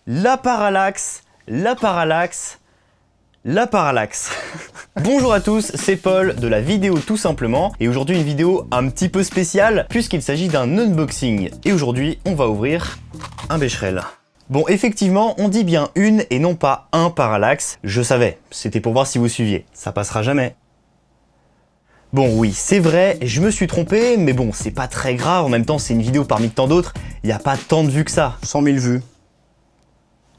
La parallaxe, la parallaxe, la parallaxe. Bonjour à tous, c'est Paul de la vidéo tout simplement et aujourd'hui une vidéo un petit peu spéciale puisqu'il s'agit d'un unboxing et aujourd'hui on va ouvrir un Becherel. Bon, effectivement, on dit bien une et non pas un parallaxe. Je savais, c'était pour voir si vous suiviez. Ça passera jamais. Bon, oui, c'est vrai, je me suis trompé, mais bon, c'est pas très grave. En même temps, c'est une vidéo parmi tant d'autres. Il n'y a pas tant de vues que ça. 100 000 vues.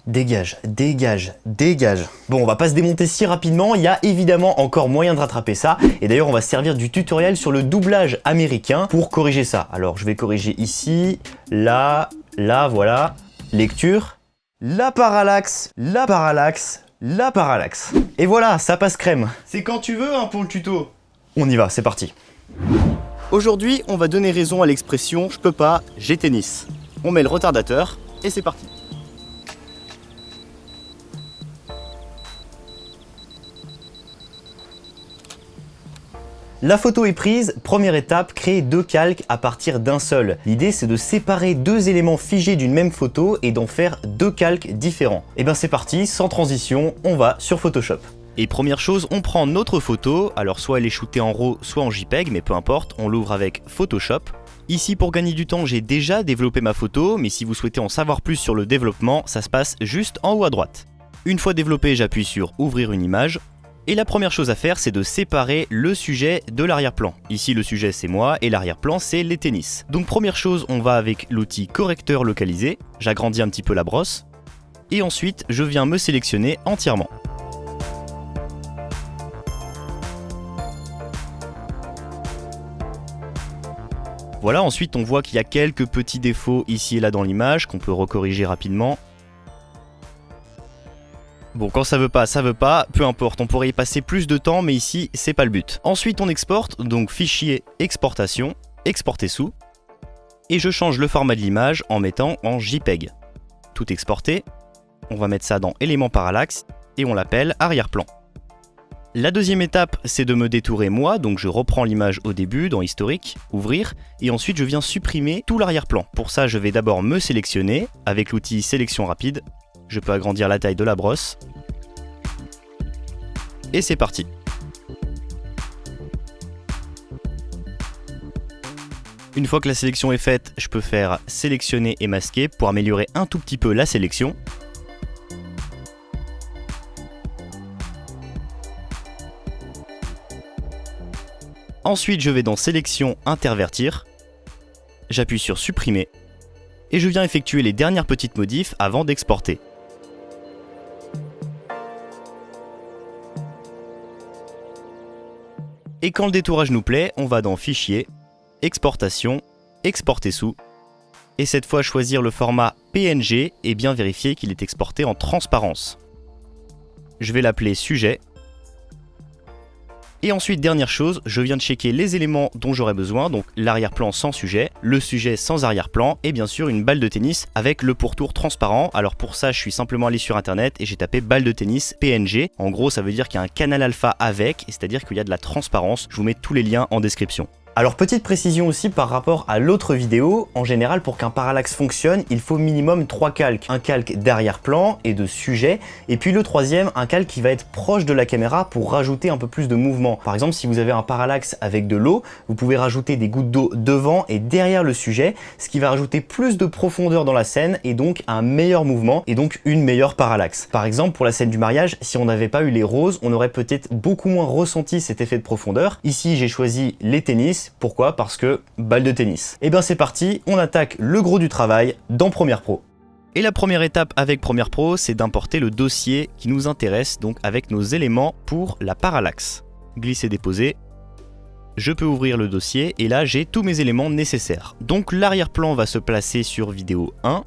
Dégage, dégage, dégage. Bon, on va pas se démonter si rapidement, il y a évidemment encore moyen de rattraper ça. Et d'ailleurs, on va se servir du tutoriel sur le doublage américain pour corriger ça. Alors, je vais corriger ici, là, voilà. Lecture. La parallaxe, la parallaxe, la parallaxe. Et voilà, ça passe crème. C'est quand tu veux hein, pour le tuto. On y va, c'est parti. Aujourd'hui, on va donner raison à l'expression « je peux pas, j'ai tennis ». On met le retardateur et c'est parti. La photo est prise, première étape, créer deux calques à partir d'un seul. L'idée c'est de séparer deux éléments figés d'une même photo et d'en faire deux calques différents. Et bien c'est parti, sans transition, on va sur Photoshop. Et première chose, on prend notre photo, alors soit elle est shootée en RAW, soit en JPEG, mais peu importe, on l'ouvre avec Photoshop. Ici pour gagner du temps, j'ai déjà développé ma photo, mais si vous souhaitez en savoir plus sur le développement, ça se passe juste en haut à droite. Une fois développé, j'appuie sur Ouvrir une image. Et la première chose à faire, c'est de séparer le sujet de l'arrière-plan. Ici, le sujet, c'est moi, et l'arrière-plan, c'est les tennis. Donc première chose, on va avec l'outil correcteur localisé. J'agrandis un petit peu la brosse. Et ensuite, je viens me sélectionner entièrement. Voilà, ensuite, on voit qu'il y a quelques petits défauts ici et là dans l'image, qu'on peut recorriger rapidement. Bon, quand ça veut pas, peu importe, on pourrait y passer plus de temps, mais ici, c'est pas le but. Ensuite, on exporte, donc fichier exportation, exporter sous, et je change le format de l'image en mettant en JPEG. Tout exporté, on va mettre ça dans élément parallaxe, et on l'appelle arrière-plan. La deuxième étape, c'est de me détourer moi, donc je reprends l'image au début, dans historique, ouvrir, et ensuite je viens supprimer tout l'arrière-plan. Pour ça, je vais d'abord me sélectionner, avec l'outil sélection rapide. Je peux agrandir la taille de la brosse. Et c'est parti. Une fois que la sélection est faite, je peux faire sélectionner et masquer pour améliorer un tout petit peu la sélection. Ensuite, je vais dans sélection intervertir. J'appuie sur supprimer. Et je viens effectuer les dernières petites modifs avant d'exporter. Et quand le détourage nous plaît, on va dans Fichier, Exportation, Exporter sous, et cette fois choisir le format PNG et bien vérifier qu'il est exporté en transparence. Je vais l'appeler Sujet. Et ensuite, dernière chose, je viens de checker les éléments dont j'aurais besoin, donc l'arrière-plan sans sujet, le sujet sans arrière-plan, et bien sûr une balle de tennis avec le pourtour transparent. Alors pour ça, je suis simplement allé sur internet et j'ai tapé balle de tennis PNG. En gros, ça veut dire qu'il y a un canal alpha avec, c'est-à-dire qu'il y a de la transparence. Je vous mets tous les liens en description. Alors petite précision aussi par rapport à l'autre vidéo, en général pour qu'un parallaxe fonctionne, il faut minimum 3 calques. Un calque d'arrière-plan et de sujet, et puis le troisième, un calque qui va être proche de la caméra pour rajouter un peu plus de mouvement. Par exemple, si vous avez un parallaxe avec de l'eau, vous pouvez rajouter des gouttes d'eau devant et derrière le sujet, ce qui va rajouter plus de profondeur dans la scène et donc un meilleur mouvement et donc une meilleure parallaxe. Par exemple, pour la scène du mariage, si on n'avait pas eu les roses, on aurait peut-être beaucoup moins ressenti cet effet de profondeur. Ici, j'ai choisi les tennis. Pourquoi? Parce que balle de tennis. Et bien c'est parti, on attaque le gros du travail dans Premiere Pro. Et la première étape avec Premiere Pro, c'est d'importer le dossier qui nous intéresse, donc avec nos éléments pour la parallaxe. Glisser-déposer. Je peux ouvrir le dossier et là j'ai tous mes éléments nécessaires. Donc l'arrière-plan va se placer sur vidéo 1.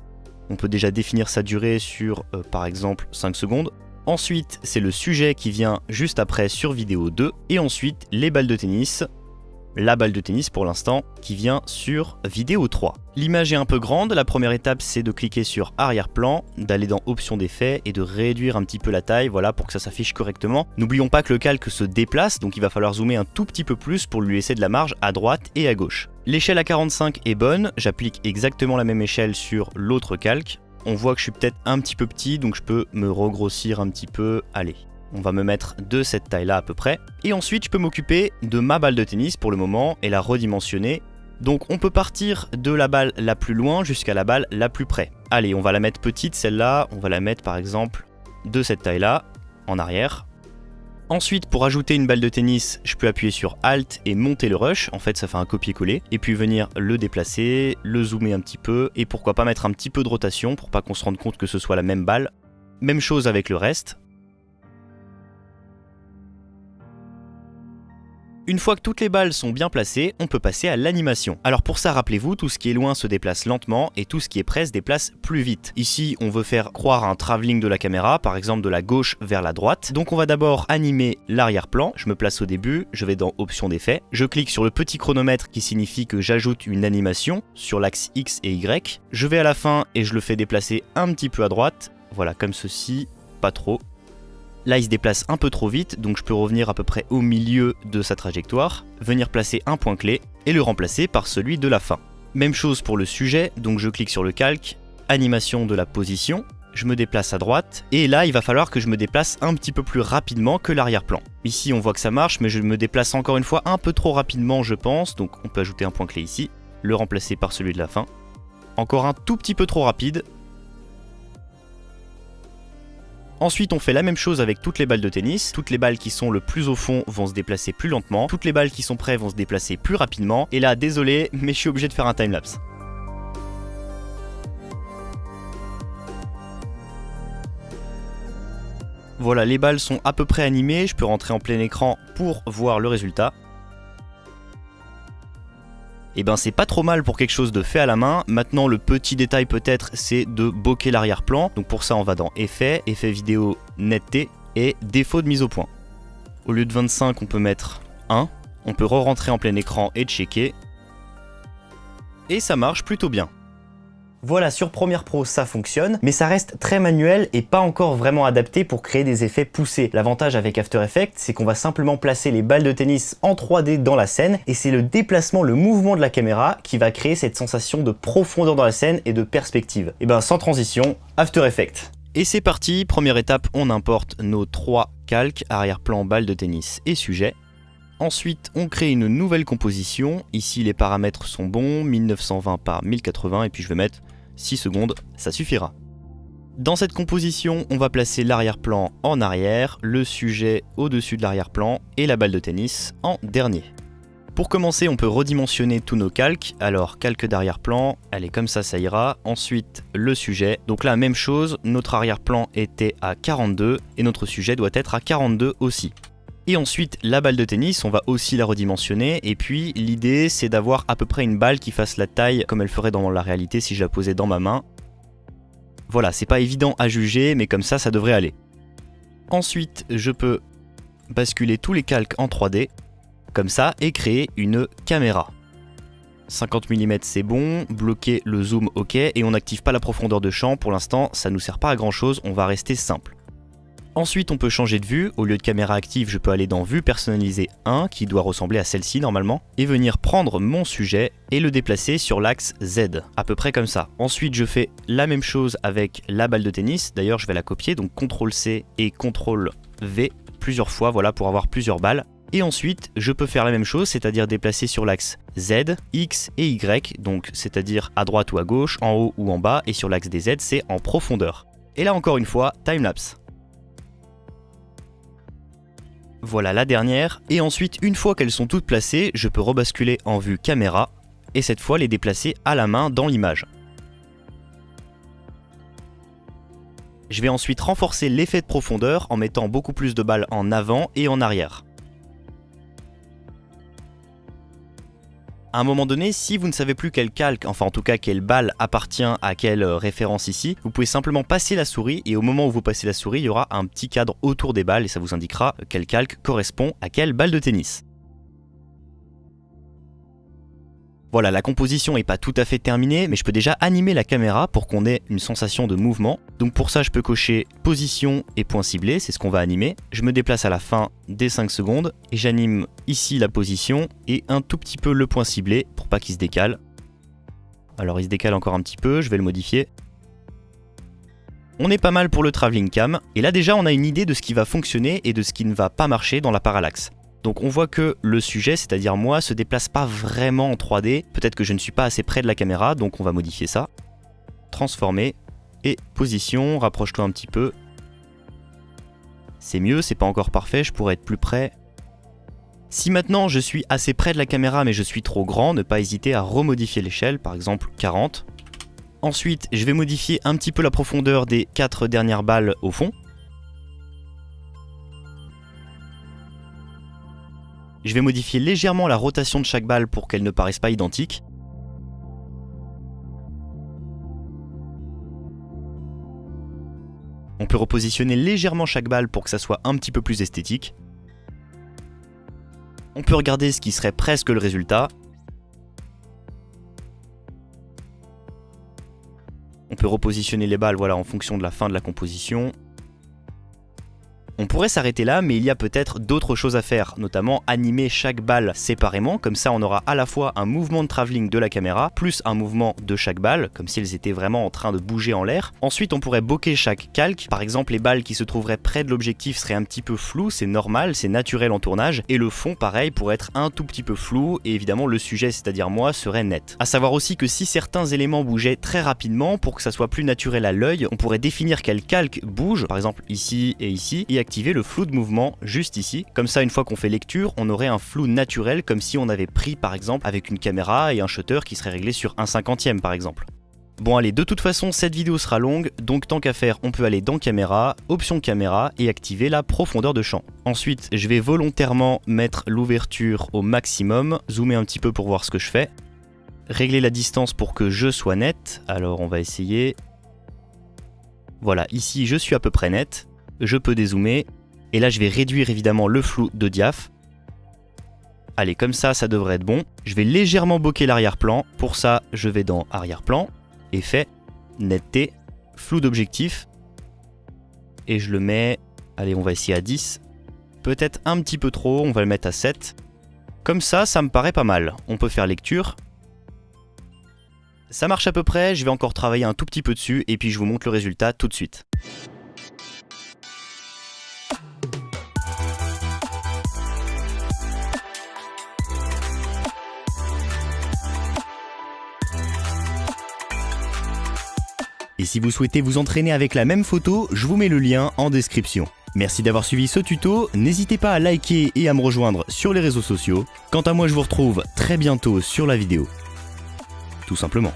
On peut déjà définir sa durée sur par exemple 5 secondes. Ensuite, c'est le sujet qui vient juste après sur vidéo 2. Et ensuite, les balles de tennis. La balle de tennis pour l'instant qui vient sur vidéo 3. L'image est un peu grande, la première étape c'est de cliquer sur arrière-plan, d'aller dans options d'effet et de réduire un petit peu la taille, voilà, pour que ça s'affiche correctement. N'oublions pas que le calque se déplace, donc il va falloir zoomer un tout petit peu plus pour lui laisser de la marge à droite et à gauche. L'échelle à 45 est bonne, j'applique exactement la même échelle sur l'autre calque. on voit que je suis peut-être un petit peu petit, donc je peux me regrossir un petit peu. Allez, on va me mettre de cette taille-là à peu près. Et ensuite, je peux m'occuper de ma balle de tennis pour le moment et la redimensionner. Donc on peut partir de la balle la plus loin jusqu'à la balle la plus près. Allez, on va la mettre petite celle-là, on va la mettre par exemple de cette taille-là, en arrière. Ensuite, pour ajouter une balle de tennis, je peux appuyer sur Alt et monter le rush, en fait ça fait un copier-coller, et puis venir le déplacer, le zoomer un petit peu, et pourquoi pas mettre un petit peu de rotation pour pas qu'on se rende compte que ce soit la même balle. Même chose avec le reste. Une fois que toutes les balles sont bien placées, on peut passer à l'animation. Alors pour ça, rappelez-vous, tout ce qui est loin se déplace lentement et tout ce qui est près se déplace plus vite. Ici, on veut faire croire un travelling de la caméra, par exemple de la gauche vers la droite. Donc on va d'abord animer l'arrière-plan. Je me place au début, je vais dans Options d'effet. Je clique sur le petit chronomètre qui signifie que j'ajoute une animation sur l'axe X et Y. Je vais à la fin et je le fais déplacer un petit peu à droite. Voilà, comme ceci, pas trop. Là, il se déplace un peu trop vite, donc je peux revenir à peu près au milieu de sa trajectoire, venir placer un point clé et le remplacer par celui de la fin. Même chose pour le sujet, donc je clique sur le calque, animation de la position, je me déplace à droite, et là, il va falloir que je me déplace un petit peu plus rapidement que l'arrière-plan. Ici, on voit que ça marche, mais je me déplace encore une fois un peu trop rapidement, je pense, donc on peut ajouter un point clé ici, le remplacer par celui de la fin. Encore un tout petit peu trop rapide. Ensuite, on fait la même chose avec toutes les balles de tennis. Toutes les balles qui sont le plus au fond vont se déplacer plus lentement. Toutes les balles qui sont près vont se déplacer plus rapidement. Et là, désolé, mais je suis obligé de faire un timelapse. Voilà, les balles sont à peu près animées. Je peux rentrer en plein écran pour voir le résultat. Et ben c'est pas trop mal pour quelque chose de fait à la main. Maintenant le petit détail peut-être c'est de bokeh l'arrière-plan. Donc pour ça on va dans Effet, Effet vidéo, netteté et défaut de mise au point. Au lieu de 25 on peut mettre 1. On peut re-rentrer en plein écran et checker. Et ça marche plutôt bien. Voilà, sur Premiere Pro ça fonctionne, mais ça reste très manuel et pas encore vraiment adapté pour créer des effets poussés. L'avantage avec After Effects, c'est qu'on va simplement placer les balles de tennis en 3D dans la scène et c'est le déplacement, le mouvement de la caméra qui va créer cette sensation de profondeur dans la scène et de perspective. Et ben sans transition, After Effects. Et c'est parti, première étape, on importe nos 3 calques, arrière-plan, balles de tennis et sujet. Ensuite, on crée une nouvelle composition. Ici, les paramètres sont bons, 1920 par 1080, et puis je vais mettre 6 secondes, ça suffira. Dans cette composition, on va placer l'arrière-plan en arrière, le sujet au-dessus de l'arrière-plan et la balle de tennis en dernier. Pour commencer, on peut redimensionner tous nos calques. Alors, calque d'arrière-plan, allez, comme ça ira. Ensuite, le sujet. Donc là, même chose, notre arrière-plan était à 42 et notre sujet doit être à 42 aussi. Et ensuite, la balle de tennis, on va aussi la redimensionner. Et puis, l'idée, c'est d'avoir à peu près une balle qui fasse la taille comme elle ferait dans la réalité si je la posais dans ma main. Voilà, c'est pas évident à juger, mais comme ça devrait aller. Ensuite, je peux basculer tous les calques en 3D, comme ça, et créer une caméra. 50 mm c'est bon, bloquer le zoom ok, et on n'active pas la profondeur de champ. Pour l'instant, ça nous sert pas à grand chose, on va rester simple. Ensuite, on peut changer de vue. Au lieu de caméra active, je peux aller dans Vue personnalisée 1, qui doit ressembler à celle-ci normalement, et venir prendre mon sujet et le déplacer sur l'axe Z, à peu près comme ça. Ensuite, je fais la même chose avec la balle de tennis. D'ailleurs, je vais la copier, donc CTRL-C et CTRL-V plusieurs fois, voilà, pour avoir plusieurs balles. Et ensuite, je peux faire la même chose, c'est-à-dire déplacer sur l'axe Z, X et Y, donc c'est-à-dire à droite ou à gauche, en haut ou en bas, et sur l'axe des Z, c'est en profondeur. Et là encore une fois, timelapse. Voilà la dernière, et ensuite une fois qu'elles sont toutes placées, je peux rebasculer en vue caméra, et cette fois les déplacer à la main dans l'image. Je vais ensuite renforcer l'effet de profondeur en mettant beaucoup plus de balles en avant et en arrière. À un moment donné, si vous ne savez plus quel calque, enfin en tout cas quelle balle appartient à quelle référence ici, vous pouvez simplement passer la souris et au moment où vous passez la souris, il y aura un petit cadre autour des balles et ça vous indiquera quel calque correspond à quelle balle de tennis. Voilà, la composition n'est pas tout à fait terminée, mais je peux déjà animer la caméra pour qu'on ait une sensation de mouvement. Donc pour ça, je peux cocher position et point ciblé, c'est ce qu'on va animer. Je me déplace à la fin des 5 secondes et j'anime ici la position et un tout petit peu le point ciblé pour pas qu'il se décale. Alors il se décale encore un petit peu, je vais le modifier. On est pas mal pour le travelling cam, et là déjà on a une idée de ce qui va fonctionner et de ce qui ne va pas marcher dans la parallaxe. Donc on voit que le sujet, c'est-à-dire moi, se déplace pas vraiment en 3D, peut-être que je ne suis pas assez près de la caméra, donc on va modifier ça. Transformer, et position, rapproche-toi un petit peu. C'est mieux, c'est pas encore parfait, je pourrais être plus près. Si maintenant je suis assez près de la caméra mais je suis trop grand, ne pas hésiter à remodifier l'échelle, par exemple 40. Ensuite, je vais modifier un petit peu la profondeur des 4 dernières balles au fond. Je vais modifier légèrement la rotation de chaque balle pour qu'elle ne paraisse pas identique. On peut repositionner légèrement chaque balle pour que ça soit un petit peu plus esthétique. On peut regarder ce qui serait presque le résultat. On peut repositionner les balles en fonction de la fin de la composition. On pourrait s'arrêter là, mais il y a peut-être d'autres choses à faire, notamment animer chaque balle séparément, comme ça on aura à la fois un mouvement de travelling de la caméra, plus un mouvement de chaque balle, comme si elles étaient vraiment en train de bouger en l'air. Ensuite on pourrait bokeh chaque calque, par exemple les balles qui se trouveraient près de l'objectif seraient un petit peu floues, c'est normal, c'est naturel en tournage, et le fond pareil pourrait être un tout petit peu flou, et évidemment le sujet, c'est-à-dire moi, serait net. A savoir aussi que si certains éléments bougeaient très rapidement, pour que ça soit plus naturel à l'œil, on pourrait définir quel calque bouge, par exemple ici, et activer le flou de mouvement juste ici. Comme ça, une fois qu'on fait lecture, on aurait un flou naturel comme si on avait pris par exemple avec une caméra et un shutter qui serait réglé sur 1/50e par exemple. Bon allez, de toute façon cette vidéo sera longue, donc tant qu'à faire, on peut aller dans caméra, option caméra et activer la profondeur de champ. Ensuite, je vais volontairement mettre l'ouverture au maximum, zoomer un petit peu pour voir ce que je fais. Régler la distance pour que je sois net, alors on va essayer. Voilà, ici je suis à peu près net, je peux dézoomer. Et là je vais réduire évidemment le flou de diaph. Allez, comme ça, ça devrait être bon. Je vais légèrement bokeh l'arrière-plan. Pour ça, je vais dans arrière-plan, effet, netteté, flou d'objectif. Et je le mets, allez on va essayer à 10. Peut-être un petit peu trop, on va le mettre à 7. Comme ça, ça me paraît pas mal. On peut faire lecture. Ça marche à peu près, je vais encore travailler un tout petit peu dessus et puis je vous montre le résultat tout de suite. Et si vous souhaitez vous entraîner avec la même photo, je vous mets le lien en description. Merci d'avoir suivi ce tuto, n'hésitez pas à liker et à me rejoindre sur les réseaux sociaux. Quant à moi, je vous retrouve très bientôt sur la vidéo. Tout simplement.